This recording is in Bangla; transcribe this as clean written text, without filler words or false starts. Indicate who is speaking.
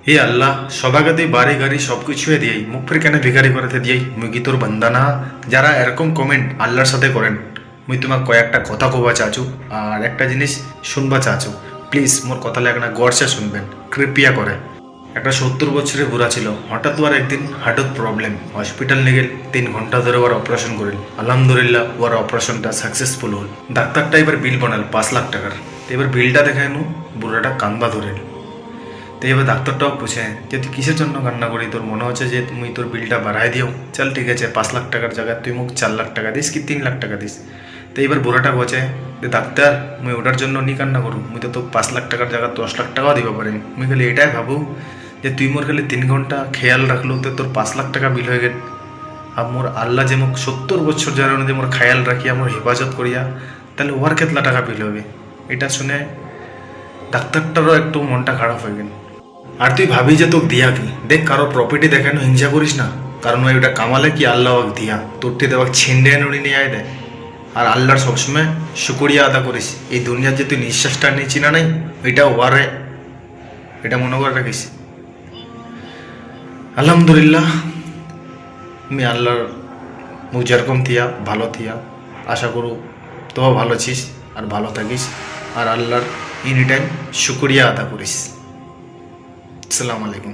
Speaker 1: हे अल्लाह সবাইকে তুই বাড়ি গাড়ি সব কিছুই দিয়াই মুখ ফির কেন ভিখারি করতে দিয়াই মুই কি তোর বান্দা না? যারা এরকম কমেন্ট আল্লাহর সাথে করেন, মুই তোমার কয়েকটা কথা কবা চাচু আর একটা জিনিস শুনবা চাচু। প্লিজ মোর কথা লাগে না, গড়ছে শুনবেন কৃপয়া করে। একটা 70 বছরের বুড়া ছিল, হঠাৎ ওর একদিন হার্টত প্রবলেম, হসপিটাল নিয়ে গেল। 3 ঘন্টা ধরে ওর অপারেশন করিল। আলহামদুলিল্লাহ ওর অপারেশনটা সাকসেসফুল হল। ডাক্তারটা এবার বিল বানাল 5 লাখ টাকার। তো এবার বিলটা দেখায় নু বুড়াটা কান্দা ধরেল। তো এবার ডাক্তারটাও পুছে যে তুই কিসের জন্য কান্না করি, তোর মনে হচ্ছে যে তুমি তোর বিলটা বাড়াই দিও, চল ঠিক আছে 5 লাখ টাকার জায়গায় তুই মুখ 4 লাখ টাকা দিস কি 3 লাখ টাকা দিস। তো এবার বুড়াটা বলছে যে ডাক্তার মুই ওটার জন্য নি কান্না করু, মুই তো 5 লাখ টাকার জায়গায় 10 লাখ টাকাও দিব পারি। মুই খালি এটাই ভাবু যে তুই মোর খালি 3 ঘন্টা খেয়াল রাখলো তো তোর 5 লাখ টাকা বিল হয়ে গেল। আর মোর আল্লাহ যে মোক 70 বছর যারা যে মোর খেয়াল রাখিয়া মোর হেফাজত করিয়া, তাহলে ওর কেতলা টাকা বিল হবে। এটা শুনে ডাক্তারটারও একটু মনটা খারাপ হয়ে গেল। আর তুই ভাবি যে তোকে দিয়া কি দেখ, কারো প্রপার্টি দেখানো হিংসা করিস না, কারণ ওই ওটা কামালে কি আল্লাহ ওকে দিয়া তোরটি দেওয়া ছিন্ডে নুড়ি নিয়ে আয় দেয়। আর আল্লাহর সবসময় শুকরিয়া আদা করিস, এই দুনিয়ার যে তুই নিঃশ্বাসটা নিয়েছি না নাই, এটা ওয়ারে, এটা মনে করে রাখিস। আলহামদুলিল্লাহ আমি আল্লাহর মুখ যেরকম থিয়া ভালো থিয়া আশা করু তোও ভালো ছিস আর ভালো থাকিস, আর আল্লাহর এনি টাইম শুকরিয়া আদা করিস। আসসালামু আলাইকুম।